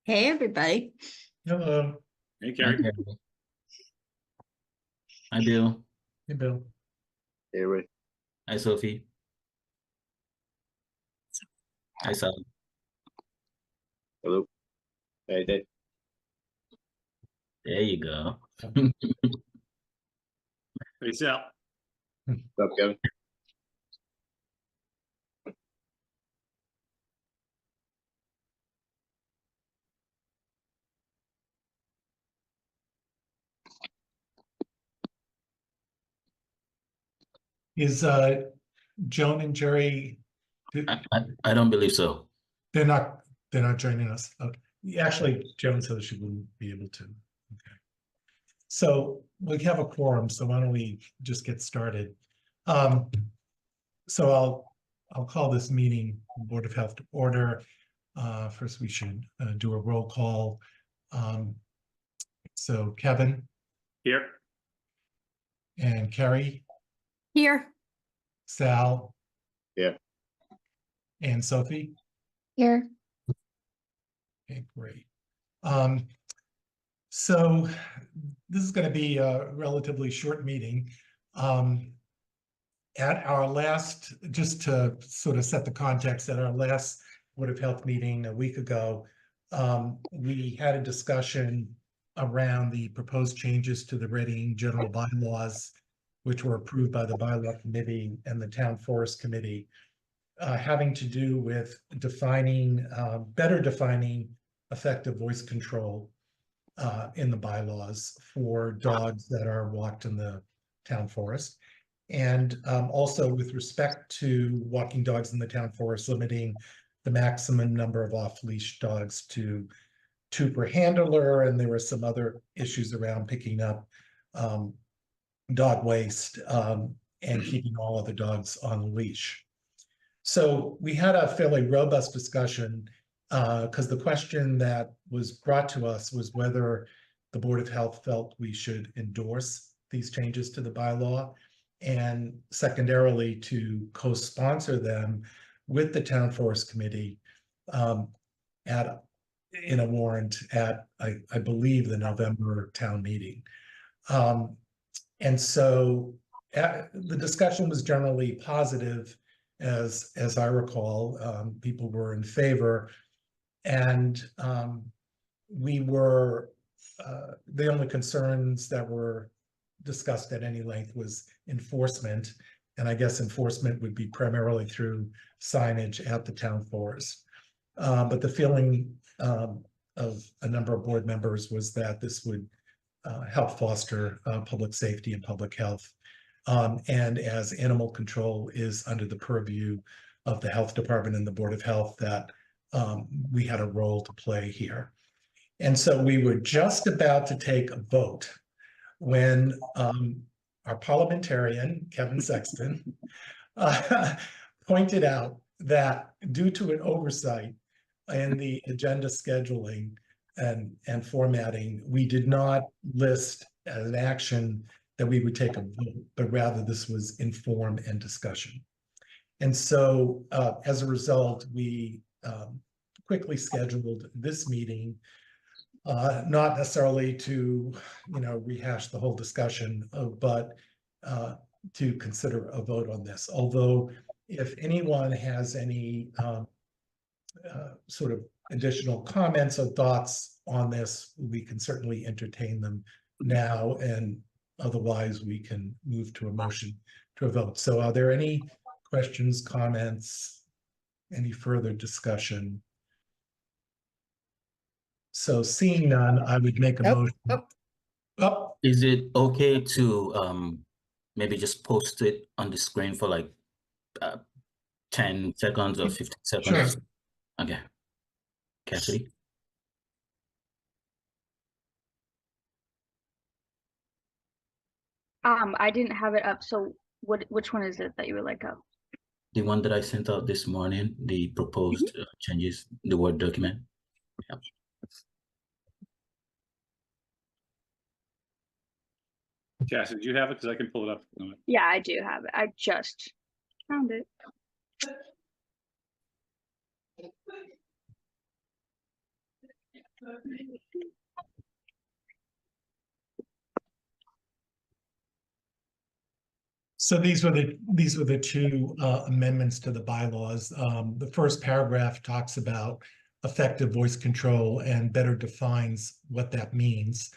Hey, everybody. Hello. Hey, Hi, Carrie. Carrie. Hi, Bill. Hey, Bill. Hey, Ray. Hi, Sophie. Hi, Sally. Hello. Hey, Dave. There you go. Hey, Sal. What's up, Kevin? Is Joan and Jerry, I don't believe so. they're not joining us. Actually, Joan said she wouldn't be able to. Okay. So we have a quorum, so why don't we just get started? So I'll call this meeting Board of Health to order. First, we should do a roll call. So Kevin Here. and Carrie, Here. Sal. Yeah. And Sophie. Here. Okay, great. So this is going to be a relatively short meeting. At our last, just to sort of set the context, at our last Board of Health meeting a week ago, we had a discussion around the proposed changes to the Reading general bylaws, which were approved by the bylaw committee and the town forest committee, having to do with defining, better defining effective voice control in the bylaws for dogs that are walked in the town forest. And also with respect to walking dogs in the town forest, limiting the maximum number of off-leash dogs to 2 per handler. And there were some other issues around picking up dog waste and keeping all other dogs on a leash. So we had a fairly robust discussion because the question that was brought to us was whether the Board of Health felt we should endorse these changes to the bylaw, and secondarily to co-sponsor them with the Town Forest Committee in a warrant at, I believe, the November town meeting. And so the discussion was generally positive, as I recall. People were in favor, and we were the only concerns that were discussed at any length was enforcement, and I guess enforcement would be primarily through signage at the town forest. But the feeling of a number of board members was that this would help foster public safety and public health. And as animal control is under the purview of the health department and the Board of Health, that we had a role to play here. And so we were just about to take a vote when our parliamentarian, Kevin Sexton, pointed out that due to an oversight in the agenda scheduling and formatting, we did not list as an action that we would take a vote, but rather this was inform and discussion. And so as a result, we quickly scheduled this meeting, not necessarily to, rehash the whole discussion, but to consider a vote on this. Although if anyone has any sort of additional comments or thoughts on this, we can certainly entertain them now, and otherwise we can move to a motion to a vote. So are there any questions, comments, any further discussion? So seeing none, I would make a motion. Oh, Is it okay to maybe just post it on the screen for like 10 seconds or 15 seconds? sure. Okay. Cassidy? I didn't have it up, so which one is it that you would like up? The one that I sent out this morning, the proposed changes, the Word document. Yep. Cassie, did you have it? Because I can pull it up. Yeah, I do have it. I just found it. So these were the two amendments to the bylaws. The first paragraph talks about effective voice control and better defines what that means.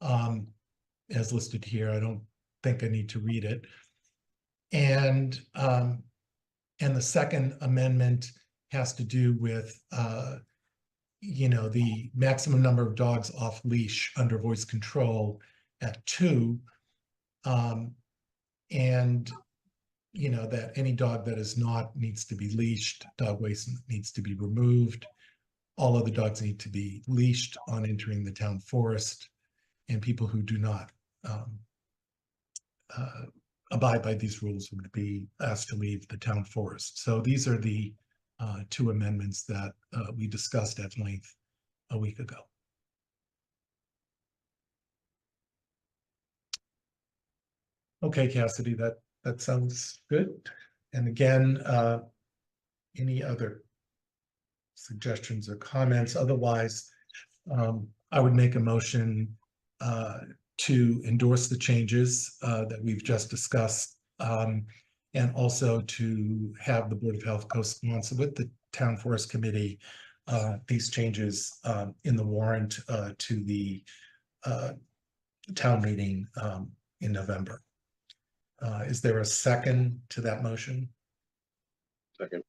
As listed here, I don't think I need to read it. And the second amendment has to do with the maximum number of dogs off leash under voice control at 2. And that any dog that is not needs to be leashed, dog waste needs to be removed. All other dogs need to be leashed on entering the town forest, and people who do not abide by these rules would be asked to leave the town forest. So these are the two amendments that we discussed at length a week ago. Okay, Cassidy, that sounds good. And again, any other suggestions or comments? Otherwise, I would make a motion to endorse the changes that we've just discussed, and also to have the Board of Health co-sponsor with the Town Forest Committee these changes in the warrant to the town meeting in November. Is there a second to that motion? Second.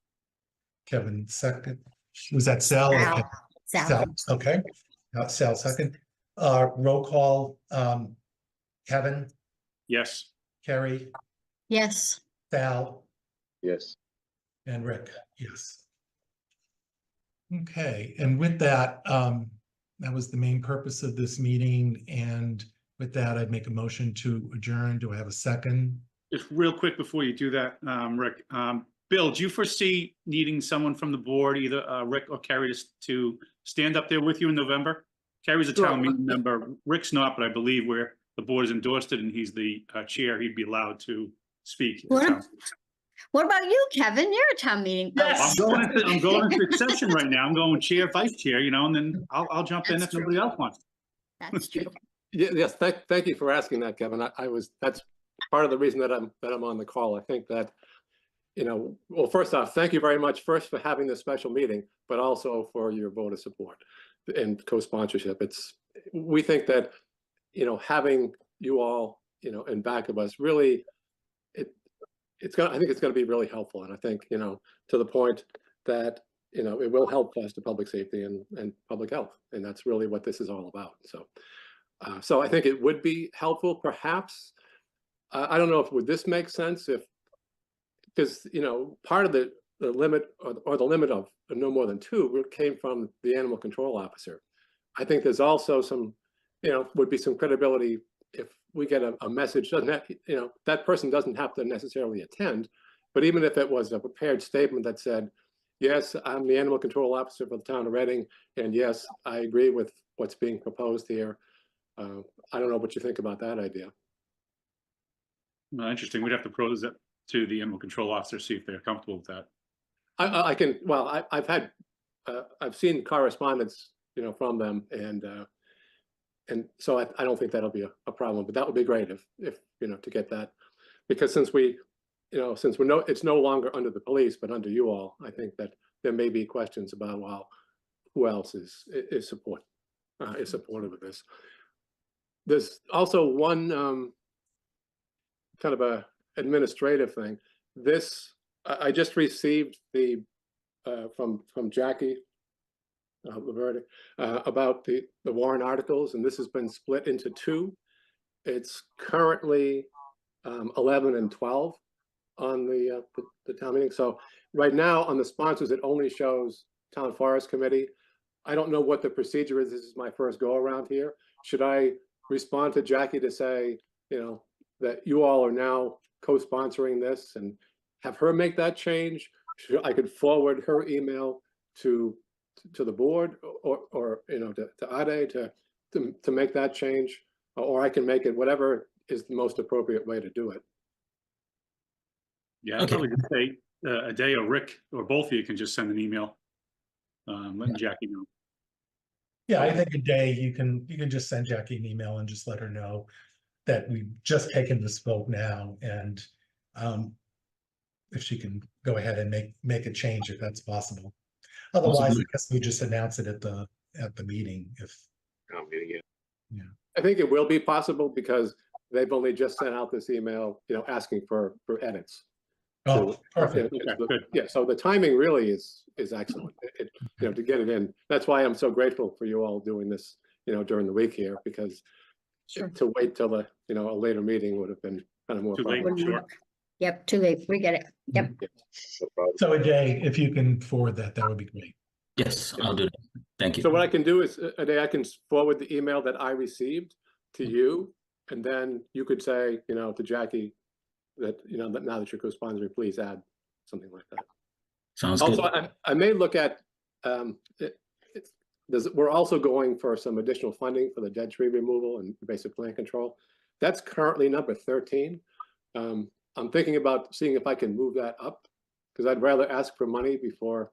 Kevin, second. Was that Sal? or Kevin? Sal. Okay. Sal, second. Roll call. Kevin, Yes. Carrie, Yes. Sal, Yes. and Rick. Yes. Okay, and with that, that was the main purpose of this meeting. And with that, I'd make a motion to adjourn. Do I have a second? Just real quick before you do that, Rick, Bill, do you foresee needing someone from the board, either Rick or Carrie, to stand up there with you in November? Carrie's a town meeting member. Rick's not, but I believe where the board has endorsed it and he's the chair, he'd be allowed to speak. What about you, Kevin? You're a town meeting. I'm going into succession right now. I'm going chair, vice chair, and then I'll jump in That's if nobody else wants. That's true. Yes, thank you for asking that, Kevin. That's part of the reason that I'm on the call. I think that, well, first off, thank you very much first for having this special meeting, but also for your vote of support and co-sponsorship. We think that, having you all, in back of us really, I think it's going to be really helpful. And I think, to the point that, it will help foster public safety and public health. And that's really what this is all about. So I think it would be helpful, perhaps. I don't know would this make sense because part of the limit or the limit of no more than 2 came from the animal control officer. I think there's also some, would be some credibility if we get a message, that person doesn't have to necessarily attend, but even if it was a prepared statement that said, yes, I'm the animal control officer for the town of Reading, and yes, I agree with what's being proposed here. I don't know what you think about that idea. Well, interesting. We'd have to propose it to the animal control officer, see if they're comfortable with that. I can. Well, I've seen correspondence, from them, and so I don't think that'll be a problem. But that would be great if to get that, because since it's no longer under the police but under you all, I think that there may be questions about, well, who else is supportive of this. There's also one kind of a administrative thing. I just received the from Jackie Laverde about the warrant articles, and this has been split into 2. It's currently 11 and 12 on the town meeting. So right now on the sponsors, it only shows Town Forest Committee. I don't know what the procedure is. This is my first go around here. Should I respond to Jackie to say, that you all are now co-sponsoring this and have her make that change? I could forward her email to the board or to Ade to make that change, or I can make it whatever is the most appropriate way to do it. Yeah, I'd probably just say Ade or Rick or both of you can just send an email letting Jackie know. Yeah, I think a day you can just send Jackie an email and just let her know that we've just taken this vote now and if she can go ahead and make a change if that's possible. Otherwise, I Possibly. guess we just announce it at the meeting if, Town meeting, yeah. I think it will be possible because they've only just sent out this email, asking for edits. oh, So, perfect. Okay, good. Yeah, so the timing really is excellent, to get it in. That's why I'm so grateful for you all doing this, during the week here, because Sure. to wait till a later meeting would have been kind of more. Too late. problematic. Sure. Yep, too late. We get it. Yep. No problem. So Ajay, if you can forward that, that would be great. Yes, I'll do that. Thank you. So what I can do is, Ade, I can forward the email that I received to you, and then you could say, to Jackie that, that now that you're co-sponsoring, please add something like that. Sounds good. Also, I may look at, we're also going for some additional funding for the dead tree removal and basic plant control. That's currently number 13. I'm thinking about seeing if I can move that up, because I'd rather ask for money before,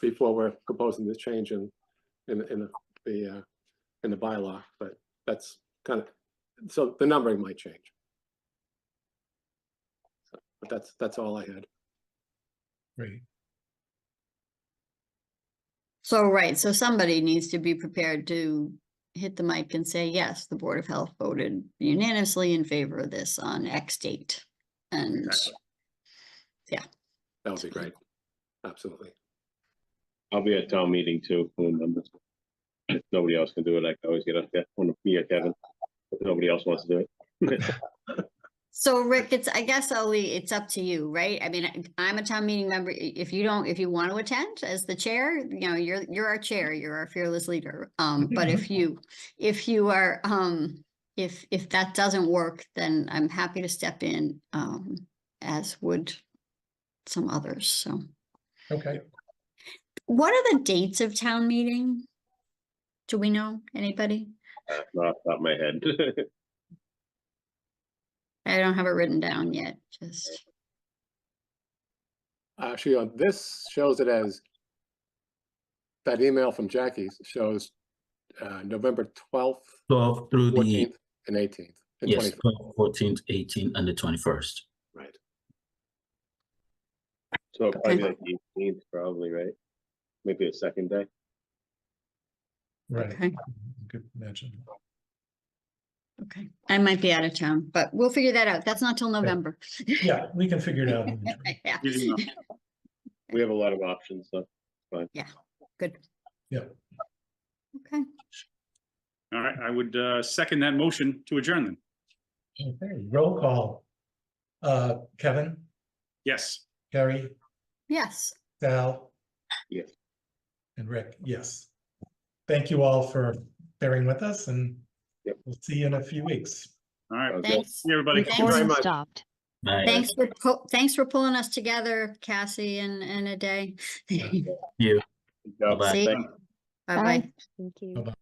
before we're proposing this change in the bylaw. But that's kind of, so the numbering might change. But that's all I had. Great. So, right, so somebody needs to be prepared to hit the mic and say, yes, the Board of Health voted unanimously in favor of this on X date. And Exactly. That would be great. Absolutely. I'll be at town meeting too, for the numbers. If nobody else can do it, I can always get up there, one of me or Kevin, if nobody else wants to do it. so Rick, I guess, Oli, it's up to you, right? I mean, I'm a town meeting member. If you want to attend as the chair, you're our chair, you're our fearless leader. But if you are, if that doesn't work, then I'm happy to step in, as would some others, so. Okay. What are the dates of town meeting? Do we know? Anybody? Not off the top of my head. I don't have it written down yet, just. Actually, on this shows it as, that email from Jackie shows November 12th, 12th through the, 14th, and 18th. And yes, 21st. 12th, 14th, 18th, and the 21st. Right. So probably like the 18th, probably, right? Maybe a second day. Right. Okay. Good mention. Okay, I might be out of town, but we'll figure that out. That's not till November. Yeah, we can figure it out. in the interim. Yeah. Easy enough. We have a lot of options, so. Good. Yeah. Okay, All right, I would second that motion to adjourn then. Okay, roll call. Kevin, Yes. Carrie, yes. Sal, Yes. and Rick, yes. Thank you all for bearing with us and Yep. we'll see you in a few weeks. All right. Okay. Thanks. See you, everybody. Thanks. Very Recording much. stopped. Bye. Thanks for pulling us together, Cassie and Ade. You. Good job. Bye-bye. See? Thank you. Bye-bye. Thank you. Bye-bye.